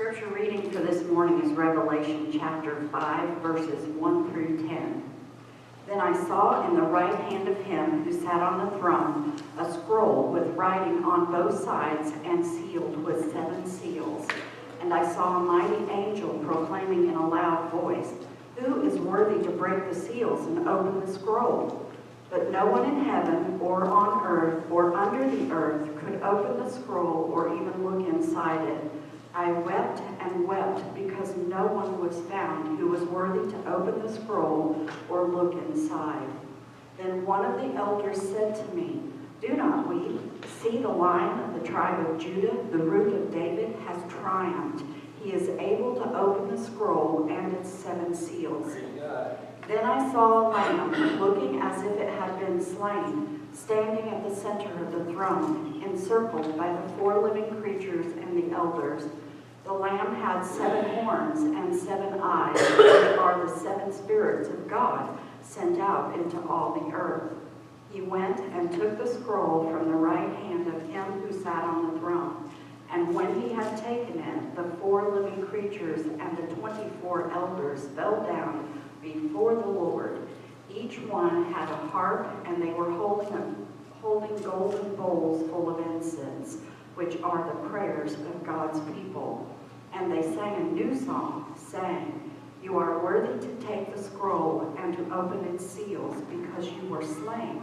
Scripture reading for this morning is Revelation chapter 5, verses 1 through 10. Then I saw in the right hand of him who sat on the throne a scroll with writing on both sides and sealed with 7 seals. And I saw a mighty angel proclaiming in a loud voice, "Who is worthy to break the seals and open the scroll?" But no one in heaven or on earth or under the earth could open the scroll or even look inside it. I wept and wept because no one was found who was worthy to open the scroll or look inside. Then one of the elders said to me, "Do not weep. See, the Lion of the tribe of Judah, the Root of David, has triumphed. He is able to open the scroll and its 7 seals." Then I saw a lamb, looking as if it had been slain, standing at the center of the throne, encircled by the 4 living creatures and the elders. The lamb had 7 horns and 7 eyes, which are the 7 spirits of God sent out into all the earth. He went and took the scroll from the right hand of him who sat on the throne. And when he had taken it, the 4 living creatures and the 24 elders fell down before the Lord. Each one had a harp, and they were holding golden bowls full of incense, which are the prayers of God's people. And they sang a new song, saying, "You are worthy to take the scroll and to open its seals, because you were slain,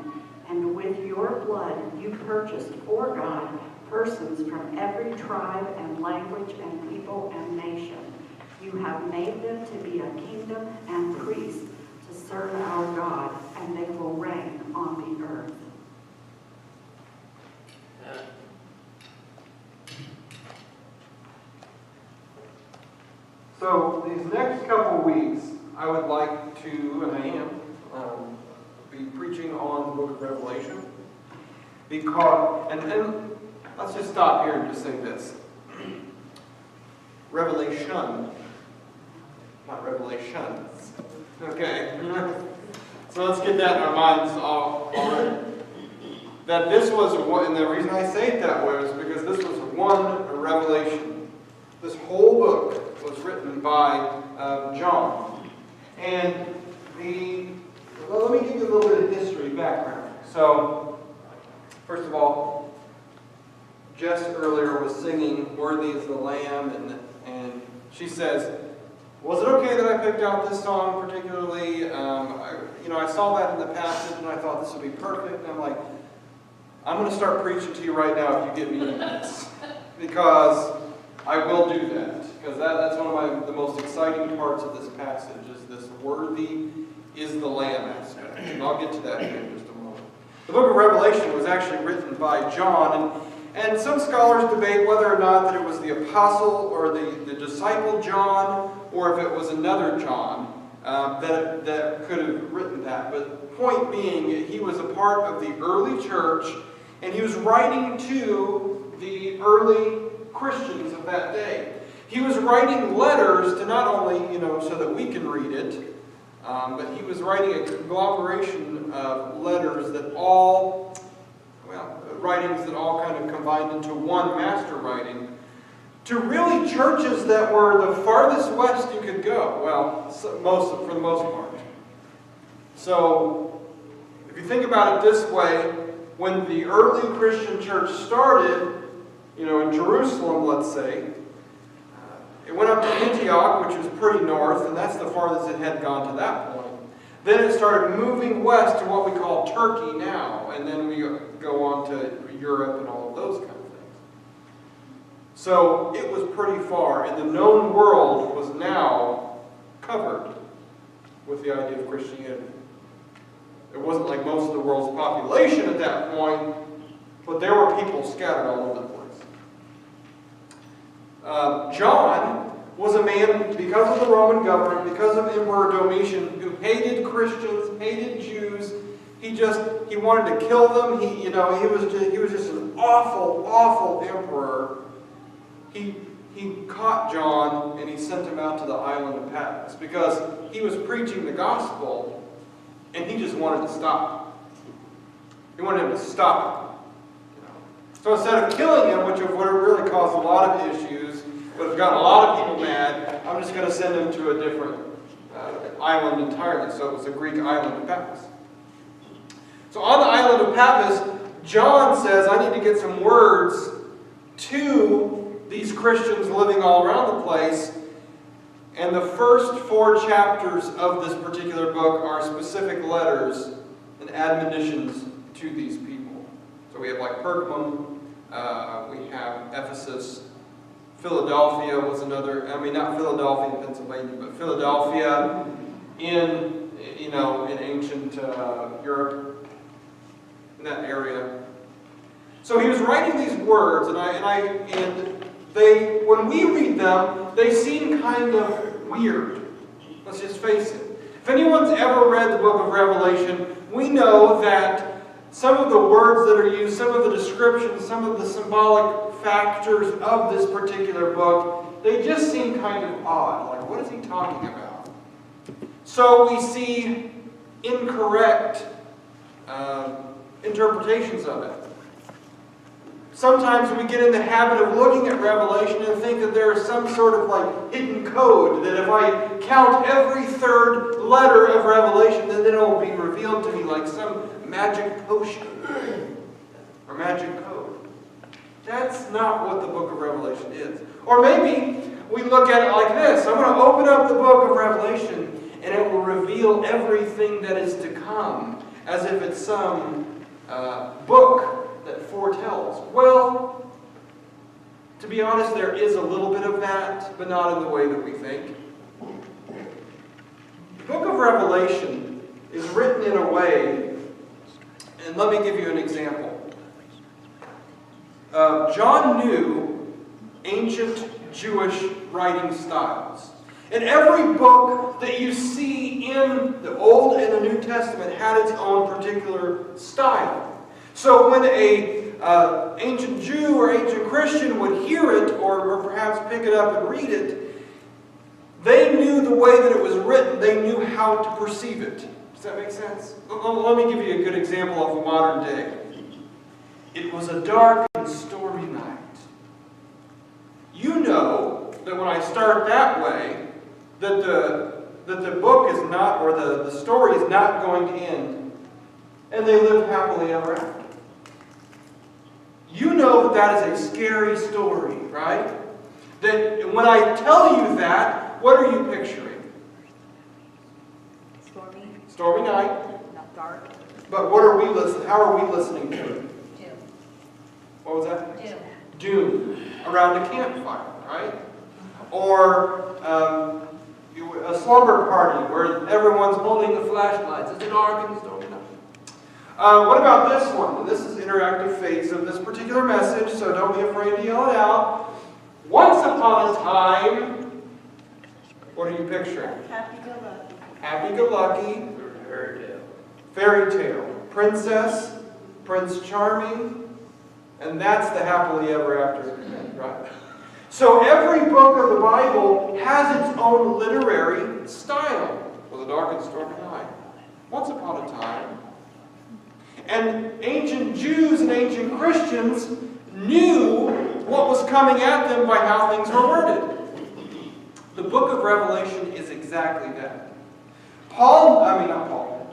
and with your blood you purchased for God persons from every tribe and language and people and nation. You have made them to be a kingdom and priests to serve our God, and they will reign on the earth." So these next couple weeks, I would like to, and I am, be preaching on the book of Revelation. Because, and let's just stop here and just say this. Revelation, not revelations. Okay? So let's get that in our minds already. That this was, and the reason I say it that way is because this was one revelation. This whole book was written by John. And let me give you a little bit of history background. So, first of all, Jess earlier was singing "Worthy is the Lamb," and she says, "Was it okay that I picked out this song particularly? I saw that in the passage and I thought this would be perfect." And I'm like, I'm going to start preaching to you right now if you give me minutes, because I will do that. Because that's one of the most exciting parts of this passage is this "worthy is the Lamb" aspect. And I'll get to that here in just a moment. The book of Revelation was actually written by John, and some scholars debate whether or not that it was the apostle or the disciple John, or if it was another John that could have written that. But point being, he was a part of the early church, and he was writing to the early Christians of that day. He was writing letters to not only, so that we can read it, but he was writing a conglomeration of letters that writings that all kind of combined into one master writing to really churches that were the farthest west you could go. Well, for the most part. So, if you think about it this way, when the early Christian church started, in Jerusalem, let's say, it went up to Antioch, which was pretty north, and that's the farthest it had gone to that point. Then it started moving west to what we call Turkey now, and then we go on to Europe and all of those kind of things. So it was pretty far, and the known world was now covered with the idea of Christianity. It wasn't like most of the world's population at that point, but there were people scattered all over the place. John was a man, because of the Roman government, because of Emperor Domitian, who hated Christians, hated Jews. He wanted to kill them. He was just an awful, awful emperor. He caught John and he sent him out to the island of Patmos because he was preaching the gospel, and he just wanted to stop. He wanted him to stop. So instead of killing him, which would have really caused a lot of issues, but have gotten a lot of people mad, I'm just going to send them to a different island entirely. So it was the Greek island of Patmos. So on the island of Patmos, John says, I need to get some words to these Christians living all around the place. And the first 4 chapters of this particular book are specific letters and admonitions to these people. So we have like Pergamum, we have Ephesus, Philadelphia was another, not Philadelphia in Pennsylvania, but Philadelphia in ancient Europe, in that area. So he was writing these words, and they, when we read them, they seem kind of weird. Let's just face it. If anyone's ever read the book of Revelation, we know that some of the words that are used, some of the descriptions, some of the symbolic factors of this particular book, they just seem kind of odd. Like, what is he talking about? So we see incorrect interpretations of it. Sometimes we get in the habit of looking at Revelation and think that there is some sort of like hidden code, that if I count every 3rd letter of Revelation, then it will be revealed to me like some magic potion or magic code. That's not what the book of Revelation is. Or maybe we look at it like this. I'm going to open up the book of Revelation and it will reveal everything that is to come, as if it's some book that foretells. Well, to be honest, there is a little bit of that, but not in the way that we think. The book of Revelation is written in a way, and let me give you an example. John knew ancient Jewish writing styles. And every book that you see in the Old and the New Testament had its own particular style. So when an ancient Jew or ancient Christian would hear it, or perhaps pick it up and read it, they knew the way that it was written. They knew how to perceive it. Does that make sense? Let me give you a good example of a modern day. It was a dark and stormy night. You know that when I start that way, that the book is not, or the story is not going to end, and they live happily ever after. You know that that is a scary story, right? That when I tell you that, what are you picturing? Stormy. Stormy night. Not dark. But what are we listening? How are we listening to it? Doom. What was that? Doom. Doom. Around a campfire, right? Or a slumber party where everyone's holding the flashlights. It's a dark and stormy night. What about this one? This is interactive phase of this particular message, so don't be afraid to yell it out. Once upon a time, what are you picturing? Happy-go-lucky. Happy-go-lucky. Fairy tale. Fairy tale. Princess, Prince Charming, and that's the happily ever after, right? So every book of the Bible has its own literary style. Well, the dark and stormy night. Once upon a time. And ancient Jews and ancient Christians knew what was coming at them by how things were worded. The book of Revelation is exactly that.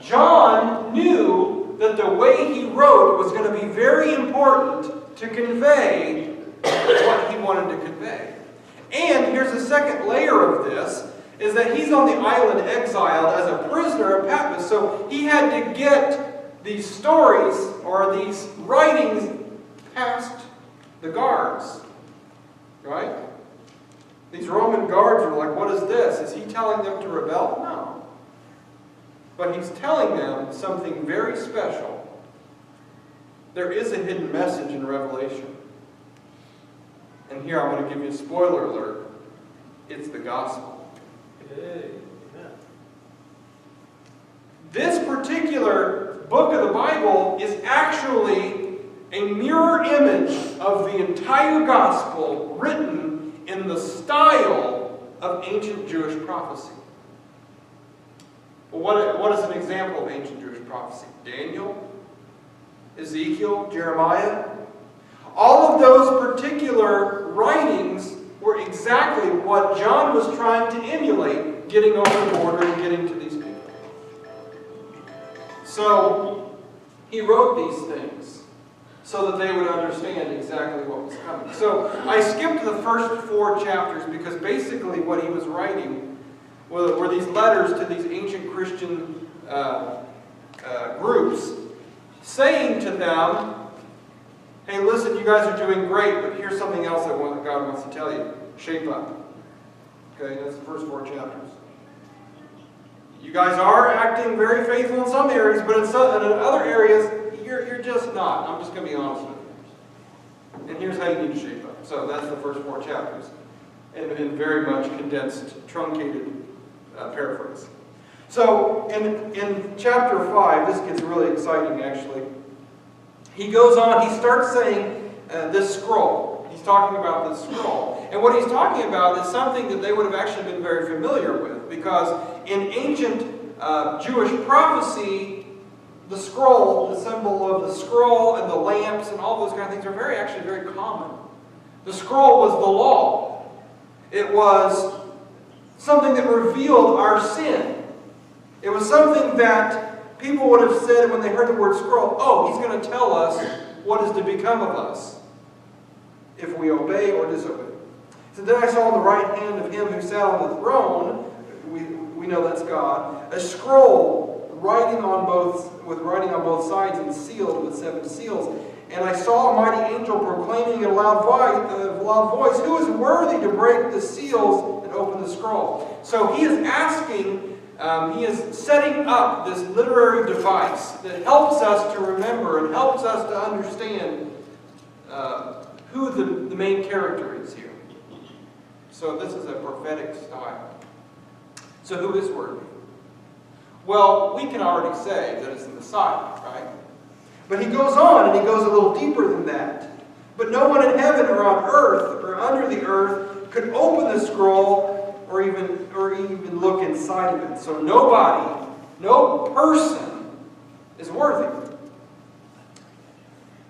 John knew that the way he wrote was going to be very important to convey what he wanted to convey. And here's a second layer of this, is that he's on the island exiled as a prisoner of Patmos. So he had to get these stories or these writings past the guards. Right? These Roman guards are like, what is this? Is he telling them to rebel? No. But he's telling them something very special. There is a hidden message in Revelation. And here I'm going to give you a spoiler alert. It's the gospel. Amen. This particular book of the Bible is actually a mirror image of the entire gospel written in the style of ancient Jewish prophecy. Well, what is an example of ancient Jewish prophecy? Daniel, Ezekiel, Jeremiah. All of those particular writings were were exactly what John was trying to emulate, getting over the border and getting to these people. So he wrote these things so that they would understand exactly what was coming. So I skipped the first 4 chapters because basically what he was writing were these letters to these ancient Christian groups, saying to them, hey, listen, you guys are doing great, but here's something else that God wants to tell you. Shape up. Okay, that's the first 4 chapters. You guys are acting very faithful in some areas, but in other areas, you're just not. I'm just going to be honest with you. And here's how you need to shape up. So that's the first 4 chapters. And very much condensed, truncated paraphrase. So in chapter 5, this gets really exciting actually. He goes on, he starts saying this scroll. He's talking about this scroll. And what he's talking about is something that they would have actually been very familiar with, because in ancient Jewish prophecy, the scroll, the symbol of the scroll and the lamps and all those kind of things are actually very common. The scroll was the law. It was something that revealed our sin. It was something that people would have said when they heard the word scroll, oh, he's going to tell us what is to become of us if we obey or disobey. So then I saw on the right hand of him who sat on the throne, we know that's God, a scroll with writing on both sides and sealed with 7 seals. And I saw a mighty angel proclaiming in a loud voice, who is worthy to break the seals and open the scroll? So he is asking, he is setting up this literary device that helps us to remember and helps us to understand who the main character is here. So this is a prophetic style. So who is worthy? Well, we can already say that it's the Messiah, right? But he goes on and he goes a little deeper than that. But no one in heaven or on earth or under the earth could open the scroll or even look inside of it. So nobody, no person is worthy.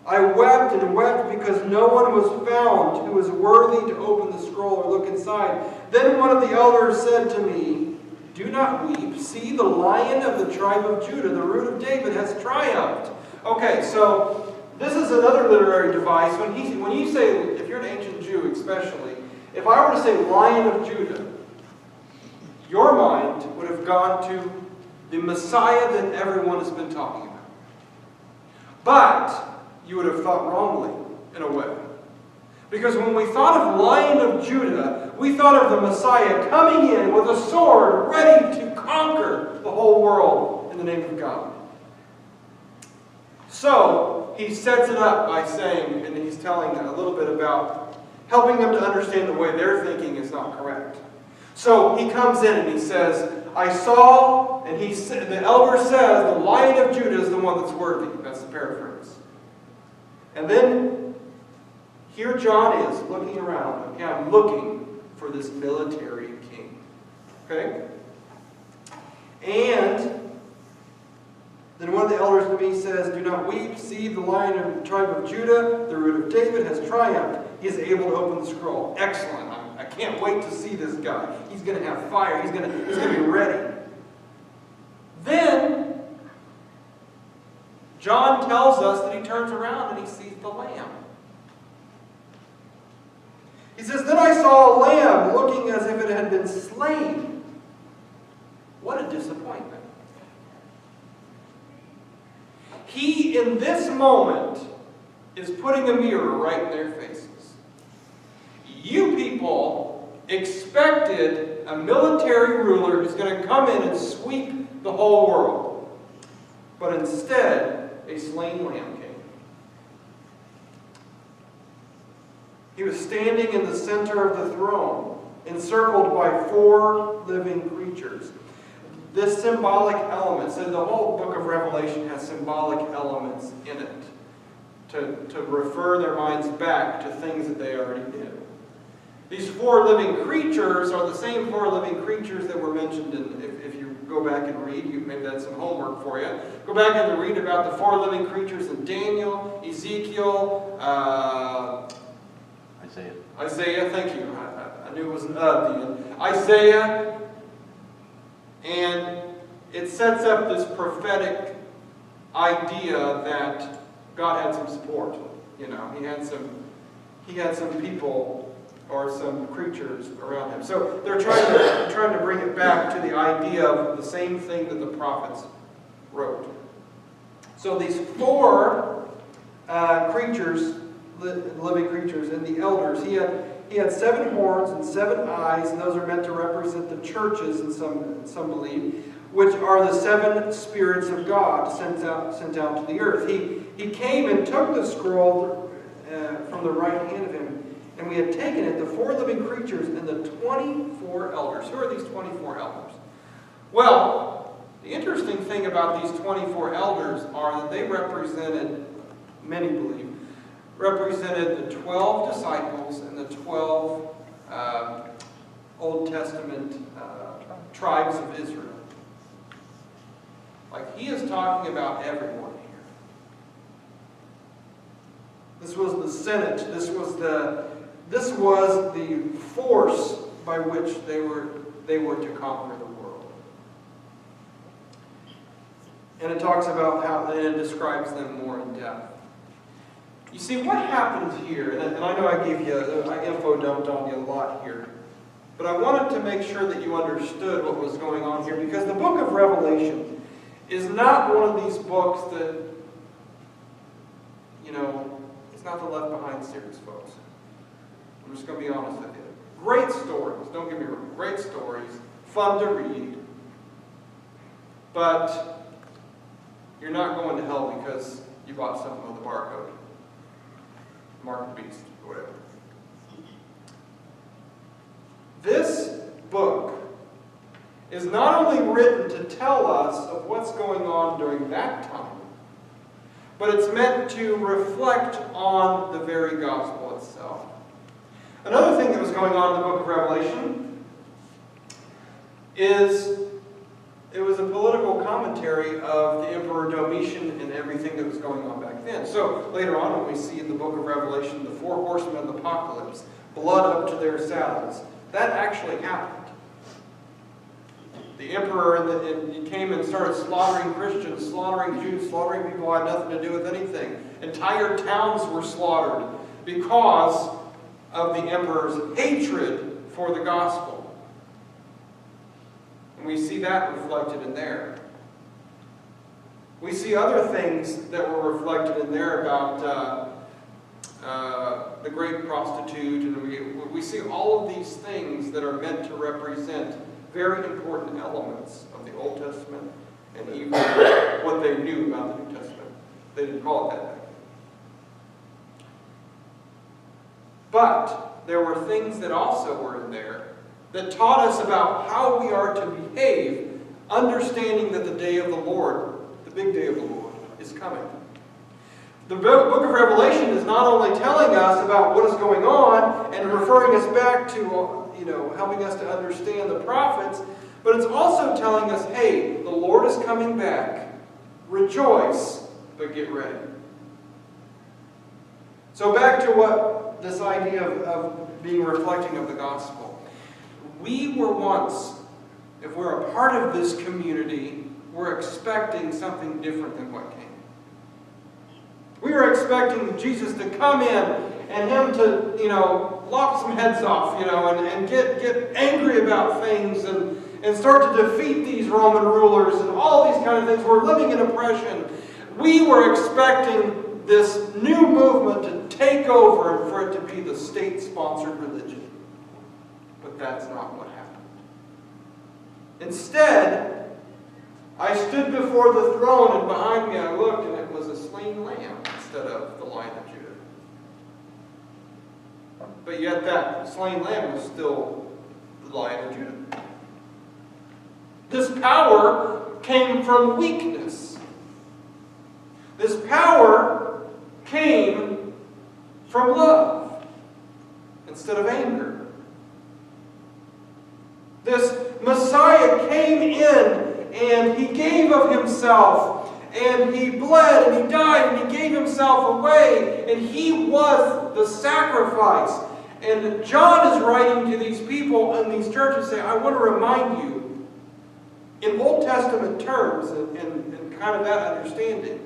I wept and wept because no one was found who was worthy to open the scroll or look inside. Then one of the elders said to me, do not weep. See, the Lion of the tribe of Judah, the Root of David, has triumphed. Okay, so this is another literary device. When you say, if you're an ancient Jew especially, if I were to say Lion of Judah, your mind would have gone to the Messiah that everyone has been talking about. But you would have thought wrongly, in a way. Because when we thought of Lion of Judah, we thought of the Messiah coming in with a sword, ready to conquer the whole world in the name of God. So, he sets it up by saying, and he's telling them a little bit about helping them to understand the way they're thinking is not correct. So, he comes in and he says, I saw, and the elder says, the Lion of Judah is the one that's worthy. That's the paraphrase. And then, here John is looking around. Okay, I'm looking for this military king. Okay? And then one of the elders to me says, do not weep. See, the Lion of the tribe of Judah, the Root of David, has triumphed. He is able to open the scroll. Excellent. I can't wait to see this guy. He's going to have fire. He's going to be ready. Then, John tells us that he turns around and he sees the Lamb. He says, then I saw a lamb looking as if it had been slain. What a disappointment. He, in this moment, is putting a mirror right in their faces. You people expected a military ruler who's going to come in and sweep the whole world. But instead, a slain lamb came. He was standing in the center of the throne, encircled by 4 living creatures. This symbolic element, so the whole book of Revelation has symbolic elements in it to refer their minds back to things that they already did. These 4 living creatures are the same 4 living creatures that were mentioned in, if you go back and read, maybe that's some homework for you. Go back and read about the 4 living creatures in Daniel, Ezekiel, Isaiah, thank you. knew it was an at the end. Isaiah, and it sets up this prophetic idea that God had some support. You know, he had some people or some creatures around him. So they're trying to bring it back to the idea of the same thing that the prophets wrote. So these four creatures, living creatures, and the elders, he had 7 horns and 7 eyes, and those are meant to represent the churches, and some believe, which are the 7 spirits of God sent out to the earth. He came and took the scroll from the right hand of him, and we had taken it, the 4 living creatures and the 24 elders. Who are these 24 elders? Well, the interesting thing about these 24 elders are that they represented, many believe, represented the 12 disciples and the 12 Old Testament tribes of Israel. Like, he is talking about everyone here. This was the Senate. This was the force by which they were to conquer the world. And it talks about how, and it describes them more in depth. You see, what happens here, and I know I gave you, I info dumped on you a lot here, but I wanted to make sure that you understood what was going on here, because the book of Revelation is not one of these books that, you know, it's not the Left Behind series, folks. I'm just going to be honest with you. Great stories, don't get me wrong, great stories, fun to read, but you're not going to hell because you bought something with a barcode. Mark the Beast, or whatever. This book is not only written to tell us of what's going on during that time, but it's meant to reflect on the very gospel itself. Another thing that was going on in the book of Revelation is it was a political commentary of the Emperor Domitian and everything that was going on back then. So later on, when we see in the book of Revelation the 4 horsemen of the apocalypse, blood up to their saddles, that actually happened. The emperor he came and started slaughtering Christians, slaughtering Jews, slaughtering people who had nothing to do with anything. Entire towns were slaughtered because of the emperor's hatred for the gospel. And we see that reflected in there. We see other things that were reflected in there about the great prostitute, and we see all of these things that are meant to represent very important elements of the Old Testament and even what they knew about the New Testament. They didn't call it that back then. But there were things that also were in there that taught us about how we are to behave, understanding that the day of the Lord, the big day of the Lord, is coming. The book of Revelation is not only telling us about what is going on and referring us back to, helping us to understand the prophets, but it's also telling us, hey, the Lord is coming back. Rejoice, but get ready. So back to what this idea of being reflecting of the gospel. We were once, if we're a part of this community, we're expecting something different than what came. We were expecting Jesus to come in and him to, lop some heads off, and get angry about things and start to defeat these Roman rulers and all these kind of things. We're living in oppression. We were expecting this new movement to take over and for it to be the state-sponsored religion. But that's not what happened. Instead, I stood before the throne, and behind me I looked, and it was a slain lamb instead of the Lion of Judah. But yet that slain lamb was still the Lion of Judah. This power came from weakness. This power came from love instead of anger. This Messiah came in and he gave of himself, and he bled and he died and he gave himself away, and he was the sacrifice. And John is writing to these people in these churches saying, I want to remind you, in Old Testament terms, and kind of that understanding,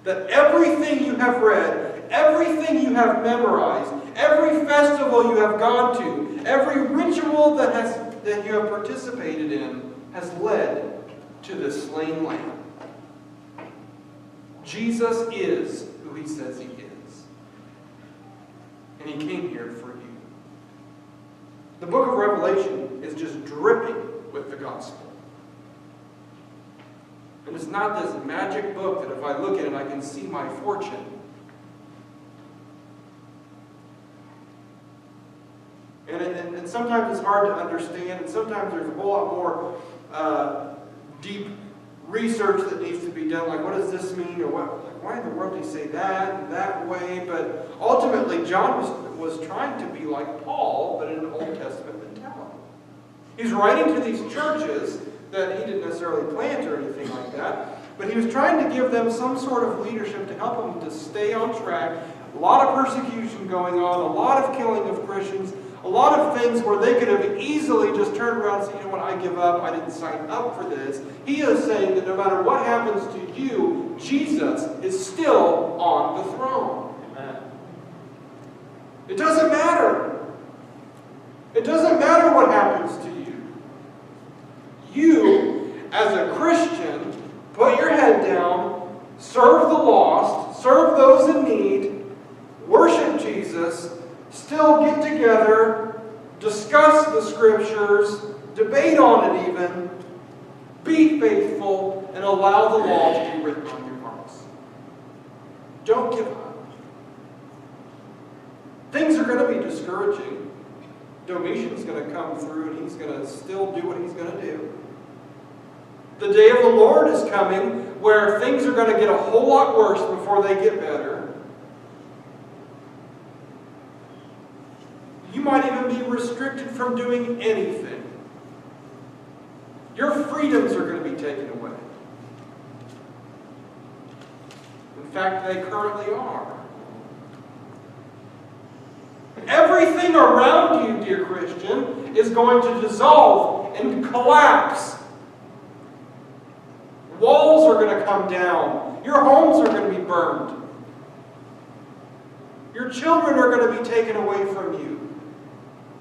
that everything you have read, everything you have memorized, every festival you have gone to, every ritual that you have participated in has led to the slain lamb. Jesus is who he says he is. And he came here for you. The book of Revelation is just dripping with the gospel. And it's not this magic book that if I look at it, I can see my fortune. And sometimes it's hard to understand, and sometimes there's a whole lot more deep research that needs to be done, like what does this mean, or why in the world do you say that way? But ultimately, John was trying to be like Paul, but in an Old Testament mentality. He's writing to these churches that he didn't necessarily plant or anything like that, but he was trying to give them some sort of leadership to help them to stay on track. A lot of persecution going on, a lot of killing of Christians, a lot of things where they could have easily just turned around and said, you know what, I give up, I didn't sign up for this. He is saying that no matter what happens to you, Jesus is still on the throne. Amen. It doesn't matter. It doesn't matter what happens to you. You, as a Christian, put your head down, serve the lost, serve those in need, worship Jesus, still get together, discuss the Scriptures, debate on it even, be faithful, and allow the law to be written on your hearts. Don't give up. Things are going to be discouraging. Domitian's going to come through and he's going to still do what he's going to do. The day of the Lord is coming where things are going to get a whole lot worse before they get better. You might even be restricted from doing anything. Your freedoms are going to be taken away. In fact, they currently are. Everything around you, dear Christian, is going to dissolve and collapse. Walls are going to come down. Your homes are going to be burned. Your children are going to be taken away from you.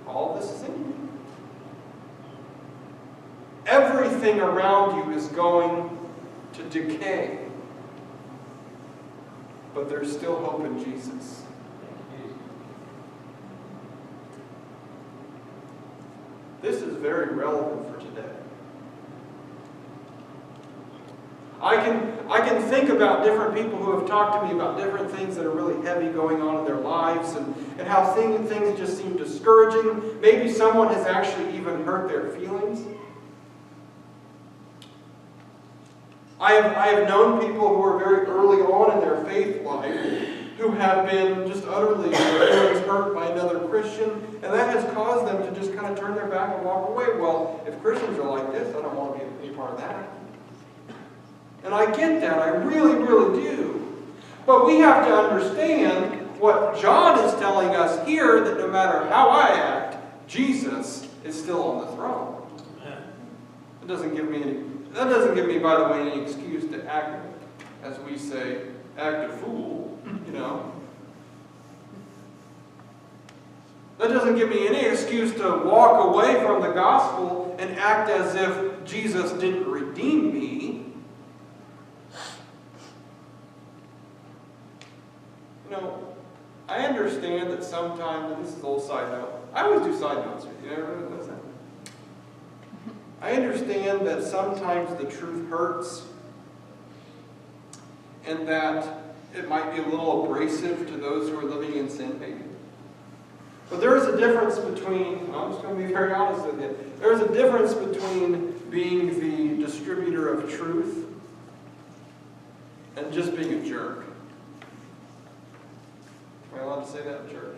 All this is in you. Everything around you is going to decay. But there's still hope in Jesus. This is very relevant for today. I can think about different people who have talked to me about different things that are really heavy going on in their lives and how things just seem discouraging. Maybe someone has actually even hurt their feelings. I have known people who are very early on in their faith life who have been just utterly hurt by another Christian, and that has caused them to just kind of turn their back and walk away. Well, if Christians are like this, I don't want to be any part of that. And I get that, I really, really do. But we have to understand what John is telling us here, that no matter how I act, Jesus is still on the throne. That doesn't give me, by the way, any excuse to act, as we say, act a fool, you know. That doesn't give me any excuse to walk away from the gospel and act as if Jesus didn't redeem me. You know, I understand that sometimes, and this is a little side note, I always do side notes. You ever notice that? I understand that sometimes the truth hurts and that it might be a little abrasive to those who are living in sin, maybe. But there is a difference between, I'm just going to be very honest with you, there's a difference between being the distributor of truth and just being a jerk. Am I allowed to say that in church?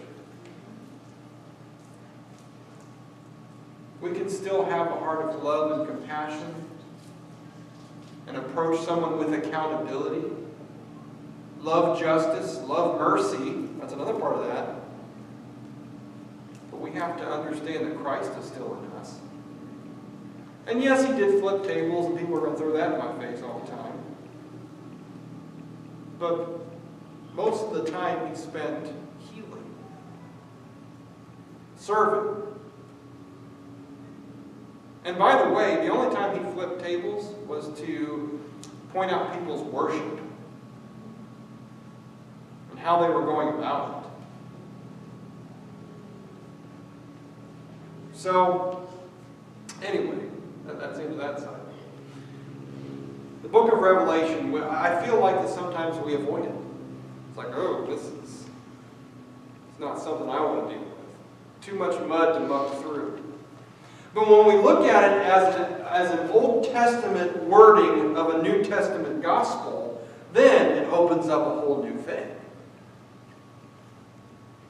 We can still have a heart of love and compassion and approach someone with accountability. Love justice, love mercy. That's another part of that. we have to understand that Christ is still in us. And yes, he did flip tables, and people are going to throw that in my face all the time. But most of the time he spent healing, serving. And by the way, the only time he flipped tables was to point out people's worship and how they were going about it. So, anyway, that's into that side. The book of Revelation, I feel like that sometimes we avoid it. It's like, oh, it's not something I want to deal with. Too much mud to muck through. But when we look at it as an Old Testament wording of a New Testament gospel, then it opens up a whole new thing.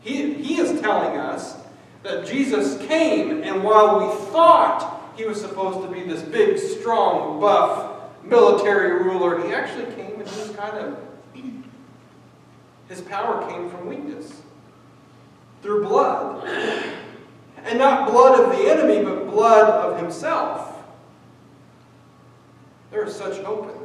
He is telling us that Jesus came, and while we thought he was supposed to be this big, strong, buff, military ruler, he actually came and he was kind of, his power came from weakness, through blood. And not blood of the enemy, but blood of himself. There is such hope in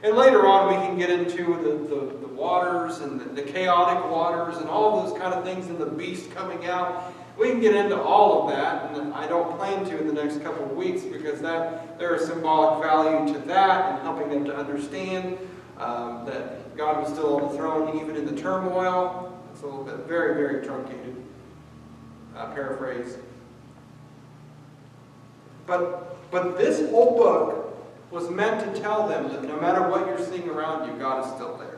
that. And later on we can get into the waters and the chaotic waters and all those kind of things and the beast coming out. We can get into all of that, and I don't plan to in the next couple of weeks because there is symbolic value to that and helping them to understand that God was still on the throne even in the turmoil. It's a little bit very, very truncated paraphrase. But this whole book was meant to tell them that no matter what you're seeing around you, God is still there.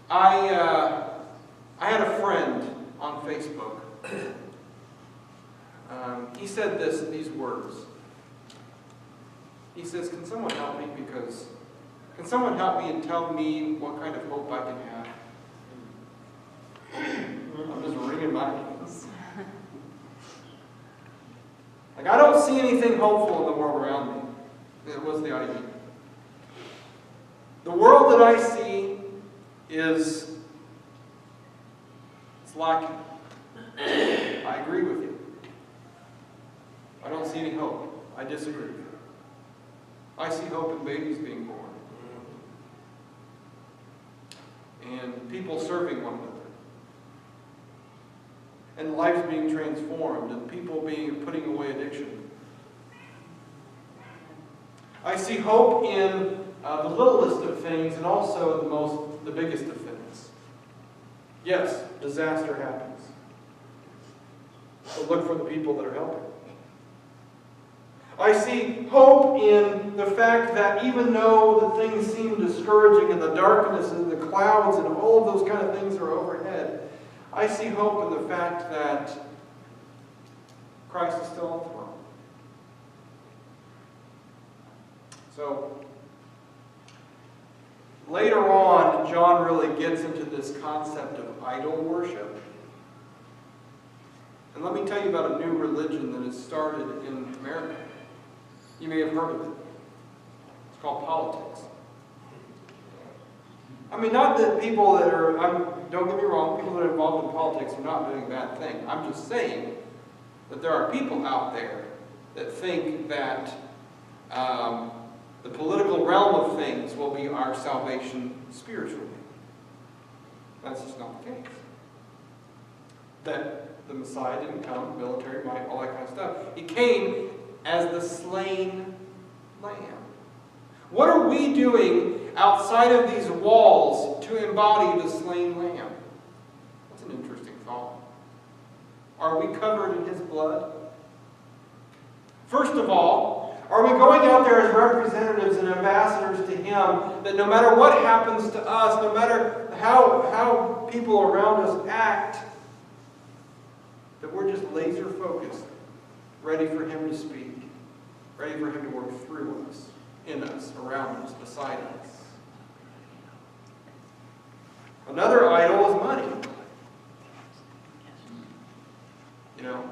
I had a friend on Facebook. He said these words. He says, "Can someone help me? Can someone help me and tell me what kind of hope I can have?" I'm just wringing my hands. Like, I don't see anything hopeful in the world around me. That was the idea. The world that I see it's lacking. I agree with you. I don't see any hope. I disagree. I see hope in babies being born. And people serving one another. And lives being transformed, and people putting away addiction. I see hope in the littlest of things and also the biggest of things. Yes, disaster happens. But look for the people that are helping. I see hope in the fact that even though the things seem discouraging and the darkness and the clouds and all of those kind of things are overhead, I see hope in the fact that Christ is still on the throne. So, later on, John really gets into this concept of idol worship. And let me tell you about a new religion that has started in America. You may have heard of it. It's called politics. I mean, not that people that are, don't get me wrong, people that are involved in politics are not doing a bad thing. I'm just saying that there are people out there that think that the political realm of things will be our salvation spiritually. That's just not the case. That the Messiah didn't come, military might, all that kind of stuff. He came as the slain lamb. What are we doing outside of these walls to embody the slain lamb? That's an interesting thought. Are we covered in his blood? First of all, are we going out there as representatives and ambassadors to him, that no matter what happens to us, no matter how people around us act, that we're just laser focused, ready for him to speak, ready for him to work through us, in us, around us, beside us. Another idol is money. You know?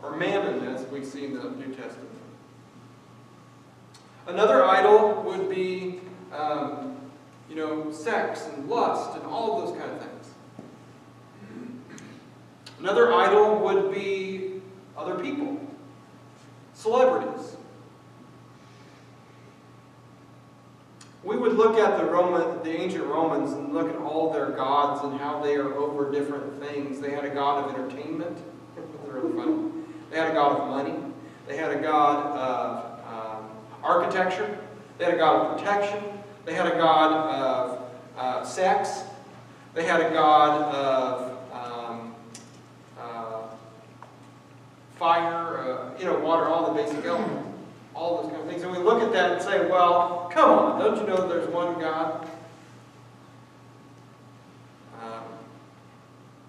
Or mammon, as we see in the New Testament. Another idol would be, sex and lust and all of those kind of things. Another idol would be other people, celebrities. We would look at the ancient Romans and look at all their gods and how they are over different things. They had a god of entertainment. It's really funny. They had a god of money. They had a god of architecture. They had a god of protection. They had a god of sex. They had a god of fire, water, all the basic elements. All those kind of things. And we look at that and say, well, come on, don't you know that there's one God?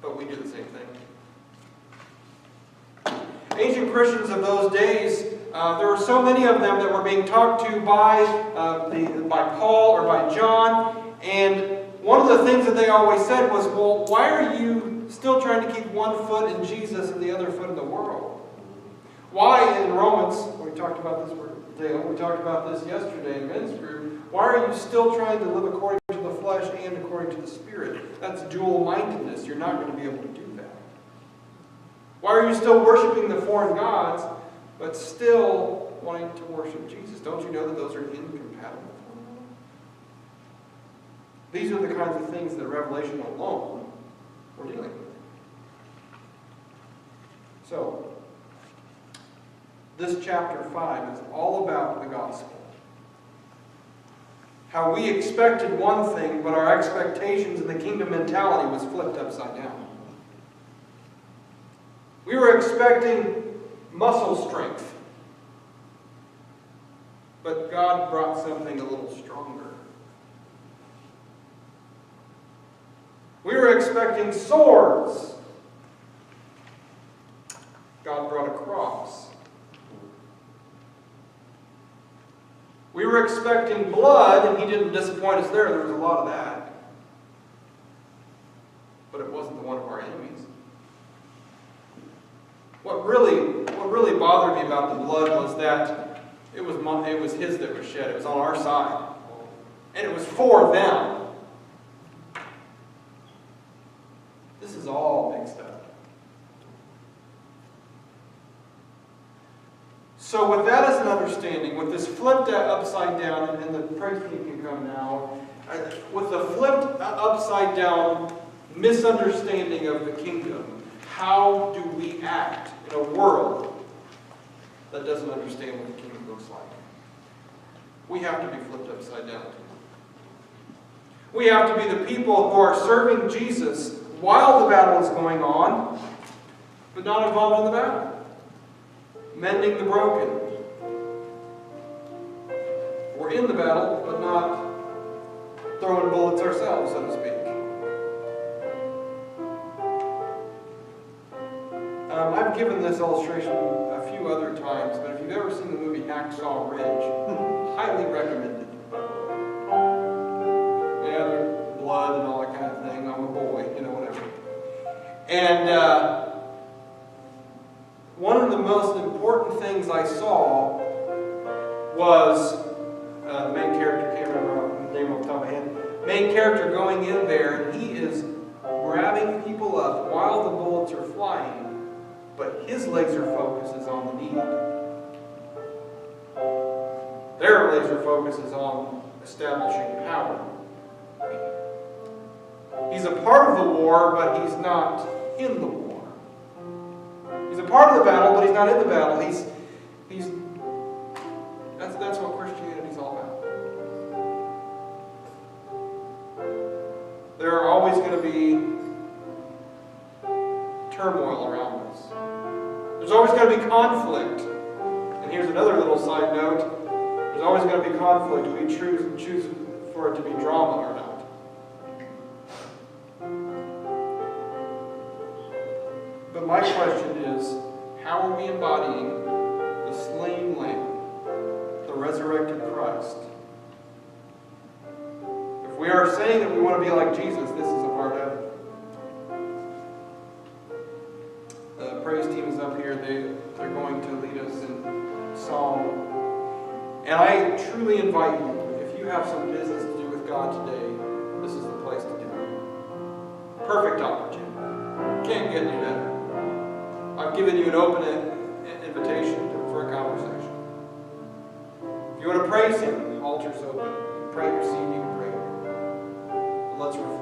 But we do the same thing. Ancient Christians of those days, there were so many of them that were being talked to by Paul or by John, and one of the things that they always said was, well, why are you still trying to keep one foot in Jesus and the other foot in the world? Why in Romans, we talked about this yesterday in men's group, why are you still trying to live according to the flesh and according to the Spirit? That's dual-mindedness. You're not going to be able to do that. Why are you still worshiping the foreign gods, but still wanting to worship Jesus? Don't you know that those are incompatible? These are the kinds of things that Revelation alone we're dealing with. So, this chapter 5 is all about the gospel. How we expected one thing, but our expectations and the kingdom mentality was flipped upside down. We were expecting muscle strength, but God brought something a little stronger. We were expecting swords. God brought a cross. We were expecting blood, and He didn't disappoint us there. There was a lot of that. But it wasn't the one of our enemies. What really bothered me about the blood was that it was His that was shed. It was on our side. And it was for them. This is all mixed up. So with that as an understanding, with this flipped upside down, and the praise team can come now, with the flipped upside down misunderstanding of the kingdom, how do we act in a world that doesn't understand what the kingdom looks like? We have to be flipped upside down. We have to be the people who are serving Jesus while the battle is going on, but not involved in the battle. Mending the broken. We're in the battle, but not throwing bullets ourselves, so to speak. I've given this illustration a few other times, but if you've ever seen the movie Hacksaw Ridge, highly recommended. Yeah, there's blood and all that kind of thing. I'm a boy, whatever. And one of the most important things I saw was the main character, can't remember the name off the top of my head, main character going in there, and he is grabbing people up while the bullets are flying, but his laser focus is on the need. Their laser focus is on establishing power. He's a part of the war, but he's not in the war. He's a part of the battle, but he's not in the battle. That's what Christianity is all about. There are always going to be turmoil around us. There's always going to be conflict. And here's another little side note. There's always going to be conflict. We choose for it to be drama or not. But my question is, how are we embodying the slain Lamb, the resurrected Christ? If we are saying that we want to be like Jesus, this is a part of it. The praise team is up here. They're going to lead us in song. And I truly invite you, if you have some business to do with God today, this is the place to do it. Perfect opportunity. Can't get any better. I've given you an open invitation for a conversation. If you want to praise Him, the altar's open. You can pray in your seat, you can pray here. But let's reflect.